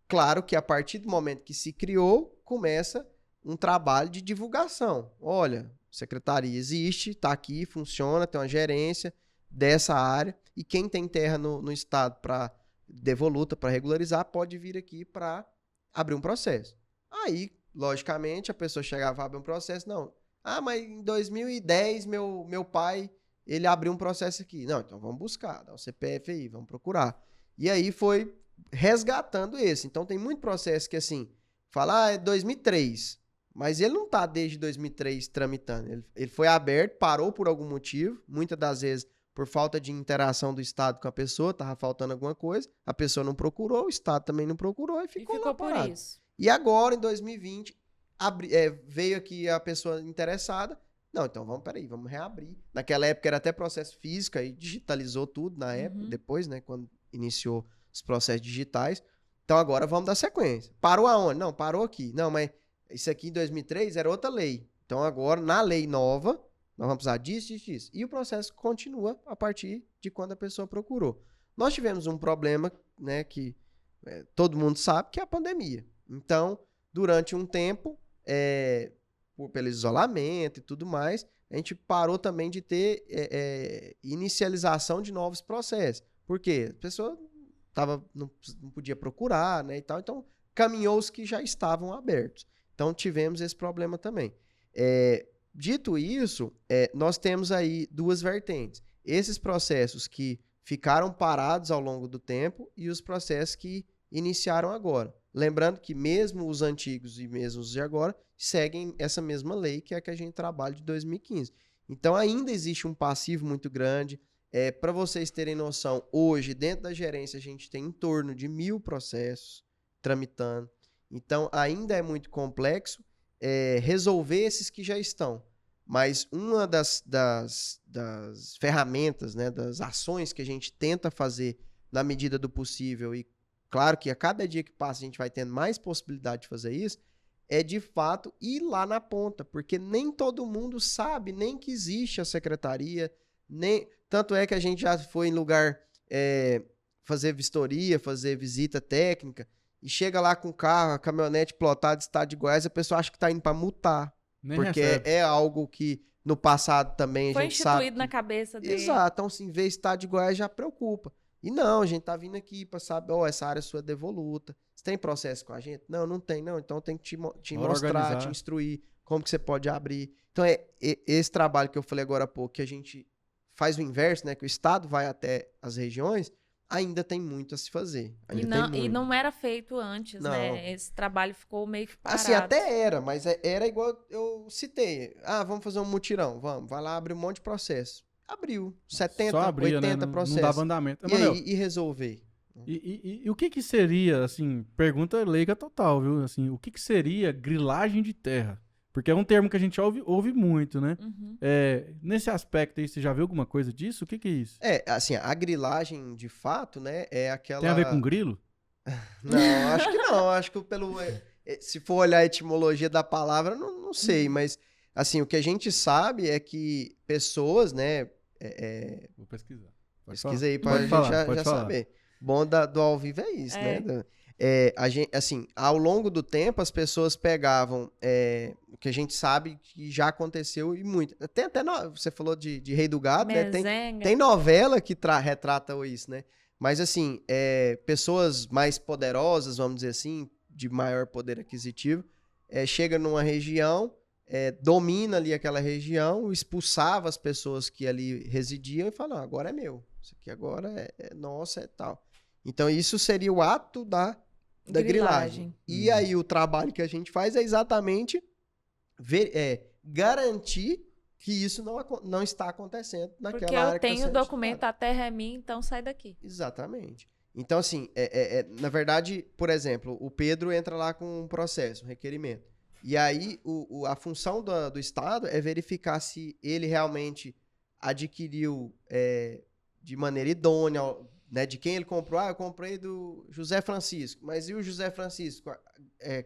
Claro que a partir do momento que se criou, começa um trabalho de divulgação. Olha, secretaria existe, está aqui, funciona, tem uma gerência dessa área, e quem tem terra no estado para devoluta, para regularizar, pode vir aqui para abrir um processo. Aí, logicamente, a pessoa chegava a abrir um processo, não. Mas em 2010, meu pai, ele abriu um processo aqui. Não, então vamos buscar, dá o CPF aí, vamos procurar. E aí foi resgatando esse. Então tem muito processo que, assim, fala, é 2003, mas ele não está desde 2003 tramitando. Ele foi aberto, parou por algum motivo, muitas das vezes por falta de interação do Estado com a pessoa, estava faltando alguma coisa, a pessoa não procurou, o Estado também não procurou e ficou lá parado. Por isso. E agora, em 2020, veio aqui a pessoa interessada, não, então vamos reabrir. Naquela época era até processo físico, aí digitalizou tudo na época, depois, né, quando iniciou os processos digitais. Então agora vamos dar sequência. Parou aonde? Não, parou aqui. Não, mas isso aqui em 2003 era outra lei. Então agora, na lei nova, nós vamos precisar disso. E o processo continua a partir de quando a pessoa procurou. Nós tivemos um problema, né, que todo mundo sabe, que é a pandemia. Então, durante um tempo, pelo isolamento e tudo mais, a gente parou também de ter inicialização de novos processos. Por quê? A pessoa não podia procurar, né, e tal. Então, caminhou os que já estavam abertos. Então, tivemos esse problema também. Dito isso, nós temos aí duas vertentes. Esses processos que ficaram parados ao longo do tempo e os processos que iniciaram agora. Lembrando que mesmo os antigos e mesmo os de agora seguem essa mesma lei, que é a que a gente trabalha de 2015. Então, ainda existe um passivo muito grande. Para vocês terem noção, hoje, dentro da gerência, a gente tem em torno de 1.000 processos tramitando. Então, ainda é muito complexo resolver esses que já estão. Mas uma das ferramentas, né, das ações que a gente tenta fazer na medida do possível, e claro que a cada dia que passa a gente vai tendo mais possibilidade de fazer isso, é de fato ir lá na ponta, porque nem todo mundo sabe nem que existe a secretaria, tanto é que a gente já foi em lugar fazer vistoria, fazer visita técnica, e chega lá com o carro, a caminhonete plotada do estado de Goiás, a pessoa acha que está indo para multar. Nem Porque recebe. é algo que no passado também a Foi gente sabe. instituído na cabeça dele. Exato, então se ver estado de Goiás já preocupa. E não, a gente tá vindo aqui para saber, essa área sua é devoluta. Você tem processo com a gente? Não, não tem, não. Então tem que te Bora mostrar, organizar. te instruir, como que você pode abrir. Então esse trabalho que eu falei agora há pouco, que a gente faz o inverso, né? Que o Estado vai até as regiões, ainda tem muito a se fazer. E não era feito antes, Não. né? Esse trabalho ficou meio que parado. Assim, até era, mas era igual eu citei. Ah, vamos fazer um mutirão, vamos. Vai lá, abre um monte de processo. Abriu. 70, Só abria, 80 né? Não processos. dava andamento. E Emanuel, aí, e resolver? e o que que seria, assim, pergunta leiga total, viu? Assim, o que que seria grilagem de terra? Porque é um termo que a gente ouve muito, né? Uhum. Nesse aspecto aí, você já viu alguma coisa disso? O que que é isso? Assim, a grilagem, de fato, né, é aquela... Tem a ver com grilo? Não, acho que não. Acho que se for olhar a etimologia da palavra, não sei. Mas, assim, o que a gente sabe é que pessoas, né... Vou pesquisar. Pesquisa aí pra Pode gente falar, já pode falar. saber. Bom do ao vivo é isso, né? A gente, assim, ao longo do tempo, as pessoas pegavam o que a gente sabe que já aconteceu e muito. Você falou de Rei do Gado, né? Tem novela que retrata isso, né? Mas, assim, pessoas mais poderosas, vamos dizer assim, de maior poder aquisitivo, chega numa região, domina ali aquela região, expulsava as pessoas que ali residiam e fala, não, agora é meu. Isso aqui agora é nosso, é tal. Então, isso seria o ato da grilagem. E aí, o trabalho que a gente faz é exatamente garantir que isso não está acontecendo naquela área. Porque eu que tá tenho sendo documento, estudada. a terra é minha, então sai daqui. Exatamente. Então, assim, na verdade, por exemplo, o Pedro entra lá com um processo, um requerimento. E aí, a função do Estado é verificar se ele realmente adquiriu de maneira idônea, né, de quem ele comprou. Ah, eu comprei do José Francisco. Mas e o José Francisco?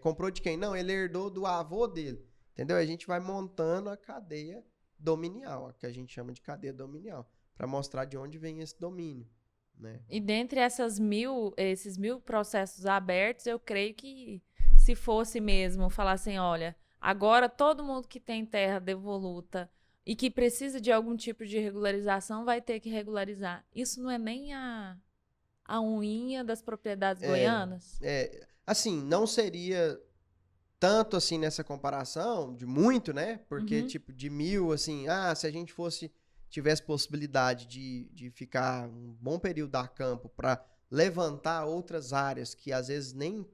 Comprou de quem? Não, ele herdou do avô dele. Entendeu? A gente vai montando a cadeia dominial, a que a gente chama de cadeia dominial, para mostrar de onde vem esse domínio. Né? E dentre esses 1000 processos abertos, eu creio que se fosse mesmo falar assim, olha, agora todo mundo que tem terra devoluta e que precisa de algum tipo de regularização vai ter que regularizar. Isso não é nem a unha das propriedades goianas? Assim, não seria tanto assim nessa comparação, de muito, né? Porque, tipo, de 1000, assim, se a gente tivesse possibilidade de ficar um bom período a campo para levantar outras áreas que às vezes nem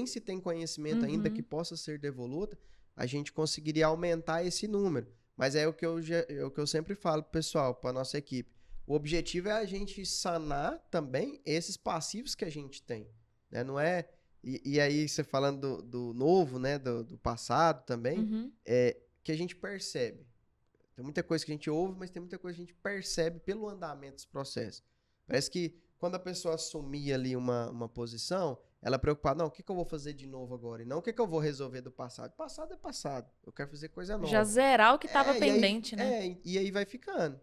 se tem conhecimento ainda que possa ser devoluta, a gente conseguiria aumentar esse número. Mas é o que eu sempre falo pro pessoal, pra nossa equipe. O objetivo é a gente sanar também esses passivos que a gente tem. Né? Não é... E aí, você falando do novo, né? Do passado também, que a gente percebe. Tem muita coisa que a gente ouve, mas tem muita coisa que a gente percebe pelo andamento dos processos. Parece que quando a pessoa assumia ali uma posição, ela é preocupada, não, o que eu vou fazer de novo agora? E não o que eu vou resolver do passado. Passado é passado. Eu quero fazer coisa nova. Já zerar o que estava pendente, né? E aí vai ficando.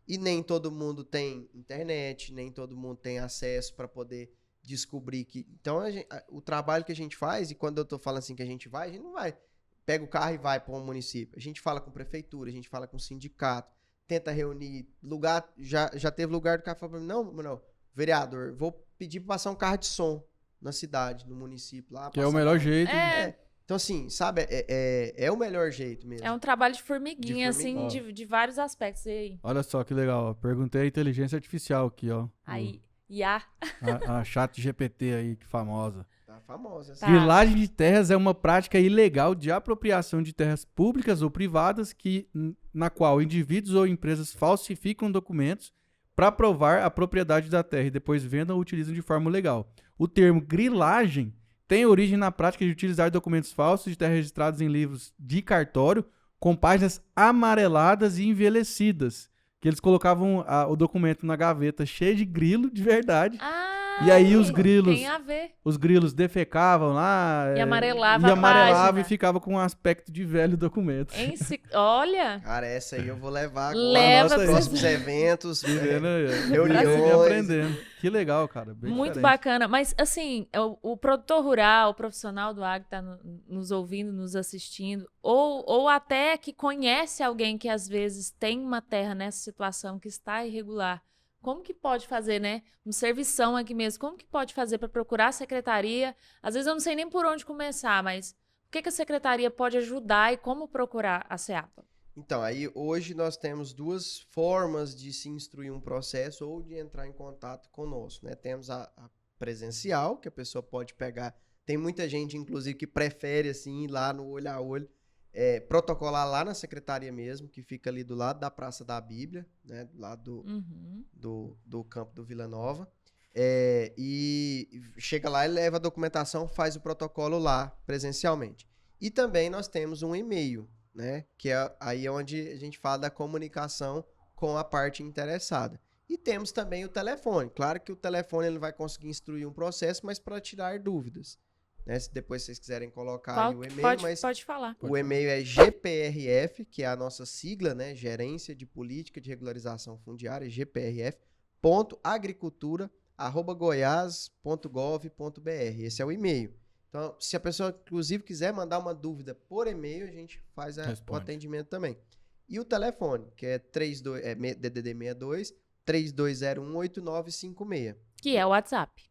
E nem todo mundo tem internet, nem todo mundo tem acesso para poder descobrir que... Então, o trabalho que a gente faz, e quando eu tô falando assim que a gente não vai, pega o carro e vai para um município. A gente fala com prefeitura, a gente fala com sindicato, tenta reunir lugar, já teve lugar do cara falando, não, vereador, vou pedir para passar um carro de som na cidade, no município lá. Que é o melhor jeito. Então, assim, sabe, é o melhor jeito mesmo. É um trabalho de formiguinha, assim, de vários aspectos. E aí? Olha só que legal, ó. Perguntei a inteligência artificial aqui, ó. Aí, IA. A chat GPT aí, que famosa. Tá famosa. Tá. Grilagem de terras é uma prática ilegal de apropriação de terras públicas ou privadas na qual indivíduos ou empresas falsificam documentos para provar a propriedade da terra e depois vendam ou utilizam de forma ilegal. O termo grilagem tem origem na prática de utilizar documentos falsos de terra registrados em livros de cartório com páginas amareladas e envelhecidas. Que eles colocavam o documento na gaveta cheio de grilo, de verdade. Ah, E aí os grilos, tem a ver. os grilos defecavam lá. E amarelava e a amarelava página. e ficava com um aspecto de velho documento. Olha, Cara, essa aí eu vou levar Leva para pra os próximos eventos, Vivendo aí, reuniões. vivendo e aprendendo. Que legal, cara. Bem muito diferente. bacana. Mas, assim, o produtor rural, o profissional do agro que está nos ouvindo, nos assistindo, ou até que conhece alguém que às vezes tem uma terra nessa situação que está irregular. Como que pode fazer, né? Um servição aqui mesmo. Como que pode fazer para procurar a secretaria? Às vezes eu não sei nem por onde começar, mas o que a secretaria pode ajudar e como procurar a SEAPA? Então, aí hoje nós temos duas formas de se instruir um processo ou de entrar em contato conosco, né? Temos a presencial, que a pessoa pode pegar. Tem muita gente, inclusive, que prefere assim ir lá no olho a olho, protocolar lá na secretaria mesmo, que fica ali do lado da Praça da Bíblia, né? Do lado do campo do Vila Nova. E chega lá e leva a documentação, faz o protocolo lá presencialmente. E também nós temos um e-mail, né? Que aí é onde a gente fala da comunicação com a parte interessada. E temos também o telefone. Claro que o telefone ele vai conseguir instruir um processo, mas para tirar dúvidas. Né? Se depois vocês quiserem colocar aí o e-mail, Pode falar. O e-mail é GPRF, que é a nossa sigla, né? Gerência de Política de Regularização Fundiária, gprf.agricultura@goias.gov.br. Esse é o e-mail. Então, se a pessoa, inclusive, quiser mandar uma dúvida por e-mail, a gente faz o atendimento também. E o telefone, que é DDD 62 3201 8956. Que é o WhatsApp.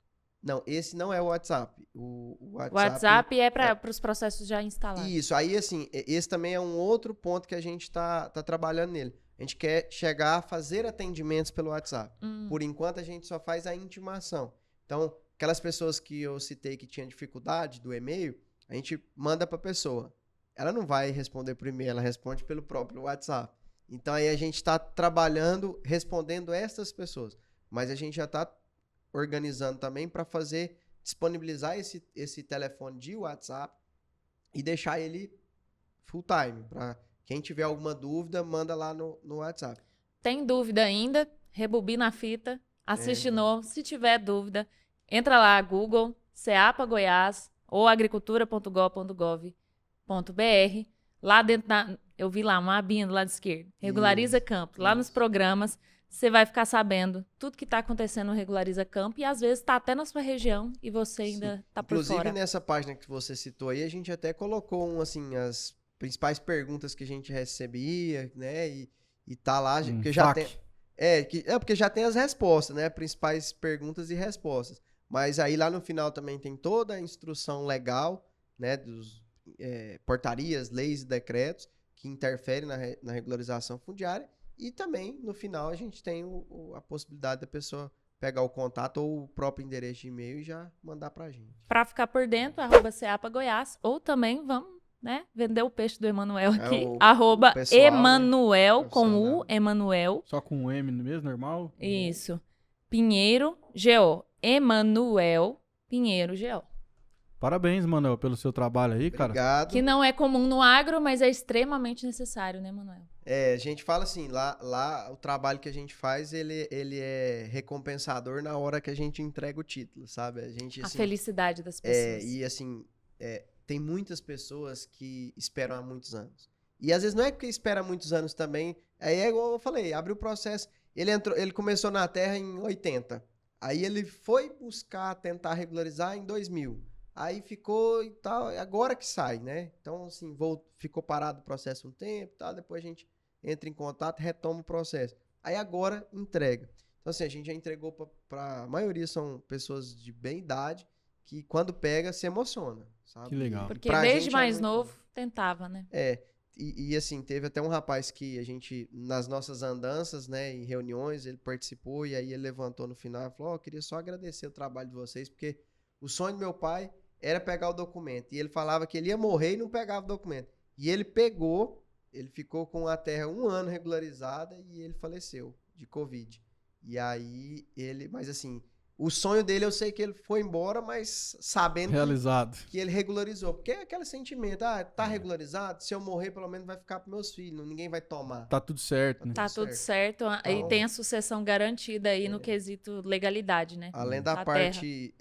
Não, esse não é o WhatsApp. O WhatsApp é para os processos já instalados. Isso, aí assim, esse também é um outro ponto que a gente tá trabalhando nele. A gente quer chegar a fazer atendimentos pelo WhatsApp. Por enquanto, a gente só faz a intimação. Então, aquelas pessoas que eu citei que tinham dificuldade do e-mail, a gente manda para a pessoa. Ela não vai responder por e-mail, ela responde pelo próprio WhatsApp. Então, aí a gente está trabalhando, respondendo essas pessoas. Mas a gente já está organizando também para disponibilizar esse telefone de WhatsApp e deixar ele full time. Para quem tiver alguma dúvida, manda lá no WhatsApp. Tem dúvida ainda? Rebobina a fita, assiste novo. Se tiver dúvida, entra lá, Google, SEAPA Goiás ou agricultura.gov.br. Lá dentro, eu vi lá uma abinha do lado esquerdo. Regulariza Campo. Lá nos programas, você vai ficar sabendo tudo que está acontecendo no Regulariza Campo e às vezes está até na sua região e você ainda está por fora. Inclusive, nessa página que você citou aí, a gente até colocou as principais perguntas que a gente recebia, né? E tá lá, porque já tem... porque já tem as respostas, né? Principais perguntas e respostas. Mas aí lá no final também tem toda a instrução legal, né? Dos portarias, leis e decretos que interferem na regularização fundiária. E também, no final, a gente tem a possibilidade da pessoa pegar o contato ou o próprio endereço de e-mail e já mandar pra gente. Para ficar por dentro, @SEAPA Goiás, ou também vamos, né, vender o peixe do Emanuel aqui, @Emanuel, né? com U, Emanuel. Só com um M mesmo, normal? Isso. Pinheiro, GO. Emanuel Pinheiro, GO. Parabéns, Manuel, pelo seu trabalho aí, cara. Obrigado. Que não é comum no agro, mas é extremamente necessário, né, Manuel? A gente fala assim, lá o trabalho que a gente faz, ele é recompensador na hora que a gente entrega o título, sabe? A gente, assim, A felicidade das pessoas. E assim, tem muitas pessoas que esperam há muitos anos. E às vezes não é porque espera há muitos anos também, aí é igual eu falei, abre o processo, ele começou na terra em 80, aí ele foi buscar tentar regularizar em 2000. Aí ficou e tal, agora que sai, né? Então, assim, ficou parado o processo um tempo e tal, depois a gente entra em contato, retoma o processo. Aí agora entrega. Então, assim, a gente já entregou para a maioria são pessoas de bem idade que quando pega se emociona, sabe? Que legal. Porque pra desde gente mais muito novo tentava, né? E assim, teve até um rapaz que a gente, nas nossas andanças, né, em reuniões, ele participou e aí ele levantou no final e falou, eu queria só agradecer o trabalho de vocês, porque o sonho do meu pai era pegar o documento. E ele falava que ele ia morrer e não pegava o documento. E ele pegou, ele ficou com a terra 1 ano regularizada e ele faleceu de Covid. E aí mas assim, O sonho dele, eu sei que ele foi embora, mas sabendo Realizado. que ele regularizou. Porque é aquele sentimento, tá regularizado, se eu morrer, pelo menos vai ficar pros meus filhos, ninguém vai tomar. Tá tudo certo, né? Tá tudo certo. E Então- tem a sucessão garantida aí no quesito legalidade, né? Além da Da parte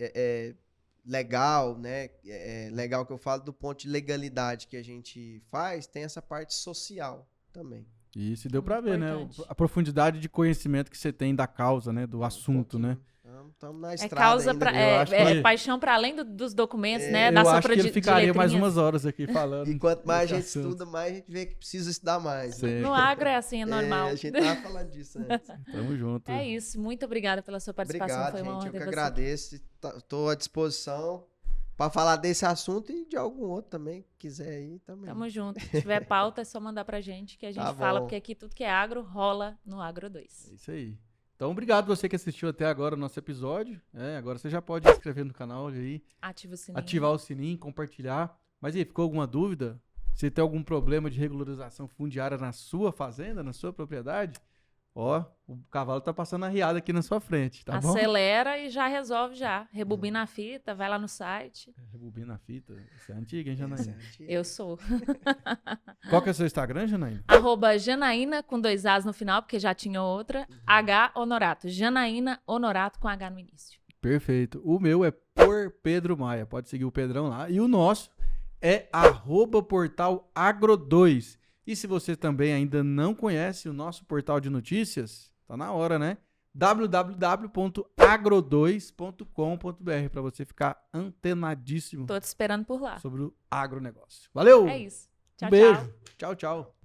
legal, né? Legal que eu falo do ponto de legalidade que a gente faz, tem essa parte social também. Isso, e deu pra Muito ver, né? importante. A profundidade de conhecimento que você tem da causa, né? Do assunto, né? Estamos na É estrada causa ainda. pra, eu acho que- paixão para além dos documentos, né? Eu Da acho sopra que ele de ficaria mais letrinhas. umas horas aqui falando. E quanto mais a gente desse assunto. estuda, mais a gente vê que precisa estudar mais. né? Sim. No agro é assim, é normal. A gente tava falando disso antes. Tamo junto. É isso. Muito obrigada pela sua participação. Obrigado, Foi uma honra gente. Eu ter que você. agradeço. Estou à disposição para falar desse assunto e de algum outro também. Quiser aí também. Tamo junto. Se tiver pauta, é só mandar pra gente que a gente Tá fala, bom. porque aqui tudo que é agro rola no Agro 2. É isso aí. Então, obrigado você que assistiu até agora o nosso episódio. Agora você já pode se inscrever no canal aí, Ativa o sininho. ativar o sininho, compartilhar. Mas aí, ficou alguma dúvida? Se tem algum problema de regularização fundiária na sua fazenda, na sua propriedade, ó, o cavalo tá passando a riada aqui na sua frente, tá bom? Acelera e já resolve já. Rebobina a fita, vai lá no site. Rebobina a fita. Isso é antiga, hein, Janaína? Eu sou. Qual que é o seu Instagram, Janaína? @Janaína com 2 As no final, porque já tinha outra. H Honorato. Janaína Honorato com H no início. Perfeito. O meu é por Pedro Maia. Pode seguir o Pedrão lá. E o nosso é @portalagro2. E se você também ainda não conhece o nosso portal de notícias, tá na hora, né? www.agro2.com.br para você ficar antenadíssimo Tô te esperando por lá. sobre o agronegócio. Valeu! É isso. Tchau, Um beijo. tchau. Tchau, tchau.